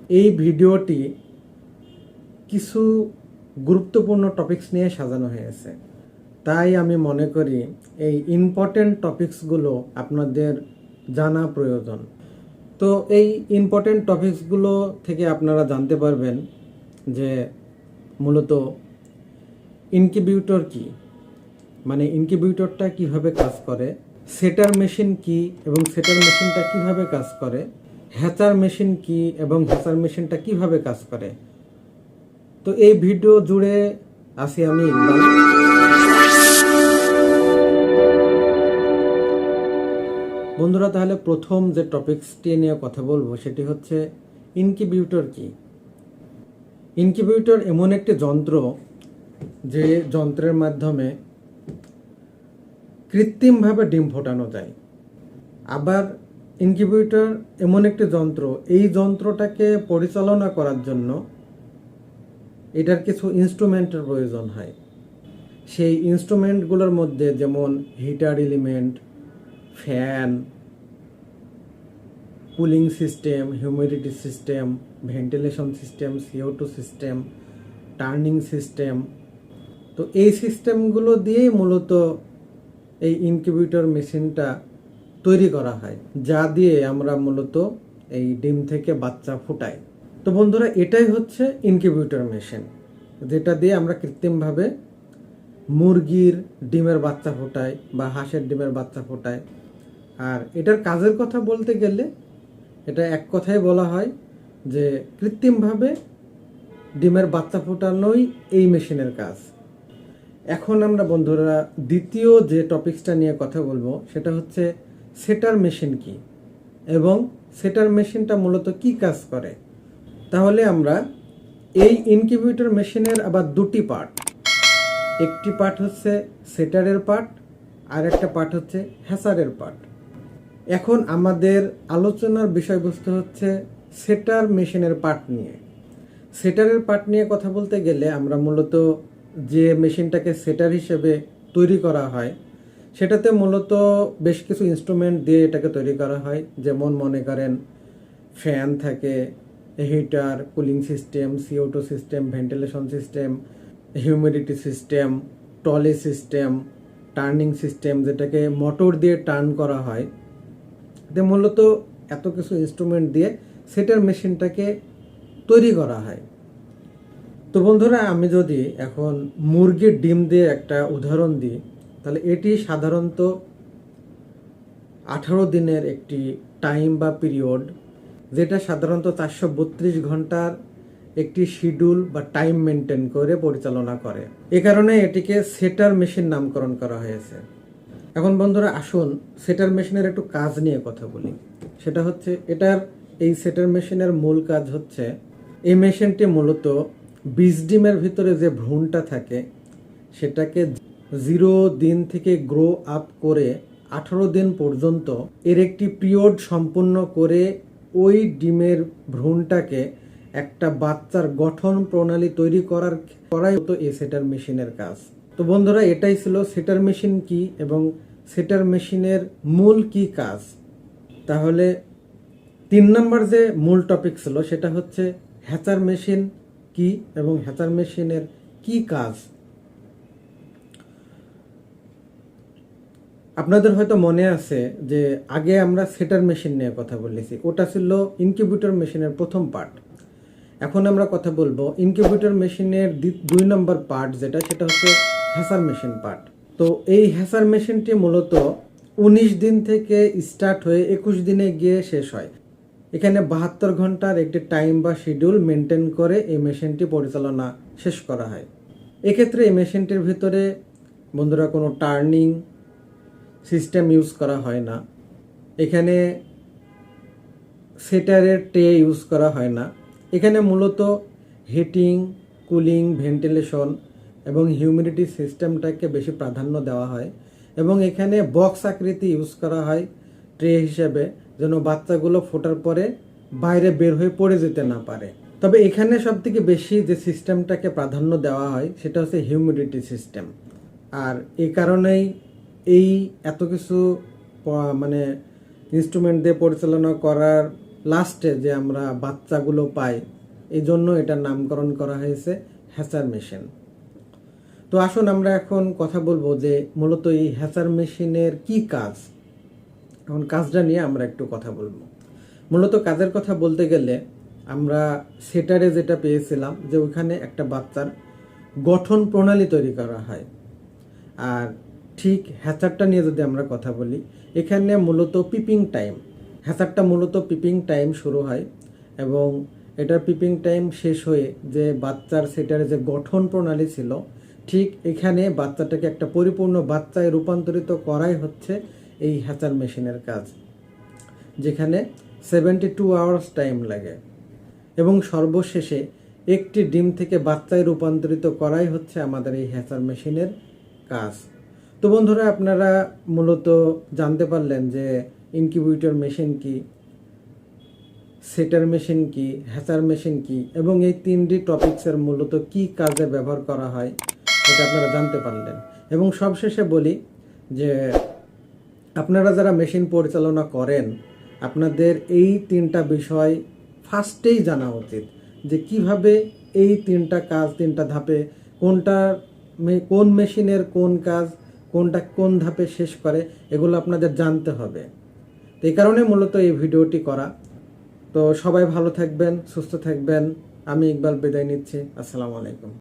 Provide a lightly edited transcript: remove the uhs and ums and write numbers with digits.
এই ভিডিওটি কিছু গুরুত্বপূর্ণ টপিকস নিয়ে সাজানো হয়েছে, তাই আমি মনে করি এই ইম্পর্টেন্ট টপিকসগুলো আপনাদের জানা প্রয়োজন। তো এই ইম্পর্টেন্ট টপিকসগুলো থেকে আপনারা জানতে পারবেন যে মূলত ইনকিউবেটর কি, মানে ইনকিউবেটরটা কিভাবে কাজ করে, সেটার মেশিন কি এবং সেটার মেশিনটা কিভাবে কাজ করে, হ্যাচার মেশিন কি এবং হ্যাচার মেশিনটা কিভাবে কাজ করে। তো এই ভিডিও জুড়ে আছি আমি ইকবাল। বন্ধুরা, তাহলে প্রথম যে টপিকসটি নিয়ে কথা বলবো সেটি হচ্ছে ইনকিউবেটর কি। ইনকিউবেটর এমন একটি যন্ত্র যে যন্ত্রের মাধ্যমে কৃত্রিমভাবে ডিম ফোটানো যায়। আবার ইনকিউবেটর এমন একটি যন্ত্র, এই যন্ত্রটাকে পরিচালনা করার জন্য এটার কিছু ইনস্ট্রুমেন্টের প্রয়োজন হয়। সেই ইনস্ট্রুমেন্টগুলোর মধ্যে যেমন heater element, fan, cooling system, humidity system, ventilation system, CO2 system, turning system. তো এই সিস্টেমগুলো দিয়েই মূলত এই ইনকিউবেটর মেশিনটা তৈরি করা হয়, যা দিয়ে আমরা মূলত এই ডিম থেকে বাচ্চা ফোটাই। তো বন্ধুরা, এটাই হচ্ছে ইনকিউবেটর মেশিন, যেটা দিয়ে আমরা কৃত্রিমভাবে মুরগির ডিমের বাচ্চা ফোটাই বা হাঁসের ডিমের বাচ্চা ফোটাই। আর এটার কাজের কথা বলতে গেলে এটা এক কথায় বলা হয় যে কৃত্রিমভাবে ডিমের বাচ্চা ফোটানোই এই মেশিনের কাজ। এখন আমরা বন্ধুরা দ্বিতীয় যে টপিকসটা নিয়ে কথা বলবো সেটা হচ্ছে সেটার মেশিন কি এবং সেটার মেশিনটা মূলত কি কাজ করে। তাহলে আমরা এই ইনকিউবেটর মেশিনের আবার দুটি পার্ট, একটি পার্ট হচ্ছে সেটারের পার্ট আর একটা পার্ট হচ্ছে হ্যাচারের পার্ট। এখন আমাদের আলোচনার বিষয়বস্তু হচ্ছে সেটার মেশিনের পার্ট নিয়ে। সেটারের পার্ট নিয়ে কথা বলতে গেলে আমরা মূলত যে মেশিনটাকে সেটার হিসেবে তৈরি করা হয় সেটাতে মূলত বেশ কিছু ইনস্ট্রুমেন্ট দিয়ে এটাকে তৈরি করা হয়। যেমন মনে করেন ফ্যান থাকে, heater, cooling system, CO2 system, ventilation system, humidity system, trolley system, turning system যেটাকে মোটর দিয়ে টার্ন করা হয়। তো মূলত এত কিছু ইনস্ট্রুমেন্ট দিয়ে সেটার মেশিনটাকে তৈরি করা হয়। তো বন্ধুরা, আমি যদি এখন মুরগির ডিম দিয়ে একটা উদাহরণ দিই, তাহলে এটি সাধারণত 18 দিনের একটি টাইম বা পিরিয়ড, যেটা সাধারণত 432 ঘন্টার একটি শিডিউল বা টাইম মেনটেন করে পরিচালনা করে। এ কারণে এটিকে সেটার মেশিন নামকরণ করা হয়েছে। এখন বন্ধুরা আসুন সেটার মেশিনের একটু কাজ নিয়ে কথা বলি। সেটা হচ্ছে এই সেটার মেশিনের মূল কাজ হচ্ছে এই মেশিনটি মূলত বীজ ডিমের ভিতরে যে ভ্রূণটা থাকে সেটাকে 0 দিন থেকে গ্রো আপ করে 18 দিন পর্যন্ত এর একটি পিরিয়ড সম্পূর্ণ করে ওই ডিমের ভ্রূণটাকে একটা বাচ্চার গঠন প্রণালী তৈরি করাই হতো এই সেটার মেশিনের কাজ। তো বন্ধুরা, এটাই ছিল সেটার মেশিন কি এবং সেটার মেশিনের মূল কি কাজ। তাহলে 3 নম্বর যে মূল টপিক ছিল সেটা হচ্ছে হ্যাচার মেশিন কি এবং হ্যাচার মেশিনের কি কাজ। আপনাদের হয়তো মনে আছে যে আগে আমরা সেটার মেশিন নিয়ে কথা বলেছি, ওটা ছিল ইনকিউবেটর মেশিনের প্রথম পার্ট। এখন আমরা কথা বলবো ইনকিউবেটর মেশিনের 2 নম্বর পার্ট, সেটা হচ্ছে হ্যাচার মেশিন পার্ট। তো এই হ্যাচার মেশিনটি মূলত 19 দিন থেকে স্টার্ট হয়ে 21 দিনে গিয়ে শেষ হয়। এখানে 72 ঘন্টার একটি টাইম বা শিডিউল মেনটেন করে এই মেশিনটি পরিচালনা শেষ করা হয়। এক্ষেত্রে এই মেশিনটির ভিতরে বন্ধুরা কোনো টার্নিং সিস্টেম ইউজ করা হয় না, এখানে সেটারের ট্রে ইউজ করা হয় না। এখানে মূলত হিটিং, কুলিং, ভেন্টিলেশন এবং হিউমিডিটি সিস্টেমটাকে বেশি প্রাধান্য দেওয়া হয় এবং এখানে বক্স আকৃতি ইউজ করা হয় ট্রে হিসেবে, যেন বাচ্চাগুলো ফোটার পরে বাইরে বের হয়ে পড়ে যেতে না পারে। তবে এখানে সবথেকে বেশি যে সিস্টেমটাকে প্রাধান্য দেওয়া হয় সেটা হচ্ছে হিউমিডিটি সিস্টেম। আর এই কারণেই এত কিছু মানে ইনস্ট্রুমেন্ট দিয়ে পরিচালনা করার লাস্টে যে আমরা বাচ্চাগুলো পাই, এই জন্য এটার নামকরণ করা হয়েছে হ্যাচার মেশিন। তো আসুন আমরা এখন কথা বলবো যে মূলত এই হ্যাচার মেশিনের কি কাজ। এখন কাজটা নিয়ে আমরা একটু কথা বলবো। মূলত কাজের কথা বলতে গেলে আমরা সেটারে যেটা পেয়েছিলাম যে ওইখানে একটা বাচ্চার গঠন প্রণালী তৈরি করা হয়। আর ঠিক হ্যাচারটা নিয়ে যদি আমরা কথা বলি, এখানে মূলত পিপিং টাইম, হ্যাচারটা মূলত পিপিং টাইম শুরু হয় এবং এটার পিপিং টাইম শেষ হয়ে যে বাচ্চার সেটার যে গঠন প্রণালী ছিল, ঠিক এখানে বাচ্চাটাকে একটা পরিপূর্ণ বাচ্চায় রূপান্তরিত করাই হচ্ছে এই হ্যাচার মেশিনের কাজ, যেখানে 72 আওয়ার্স টাইম লাগে এবং সর্বশেষে একটি ডিম থেকে বাচ্চায় রূপান্তরিত করাই হচ্ছে আমাদের এই হ্যাচার মেশিনের কাজ। তো বন্ধুরা, আপনারা মূলত জানতে পারলেন যে ইনকিউবেটর মেশিন কি, সেটার মেশিন কি, হ্যাচার মেশিন কি এবং এই তিনটি টপিকসের মূলত কি কাজে ব্যবহার করা হয় এটা আপনারা জানতে পারলেন। এবং সবশেষে বলি যে আপনারা যারা মেশিন পরিচালনা করেন, আপনাদের এই তিনটা বিষয় ফার্স্টেই জানা উচিত যে কিভাবে এই তিনটা কাজ, তিনটা ধাপে কোন মেশিনের কোন কাজ, কোনটা কোন ধাপে শেষ করে, এগুলো আপনাদের জানতে হবে। তো এই কারণে মূলত এই ভিডিওটি করা। তো সবাই ভালো থাকবেন, সুস্থ থাকবেন। আমি ইকবাল বিদায় নিচ্ছি। আসসালামু আলাইকুম।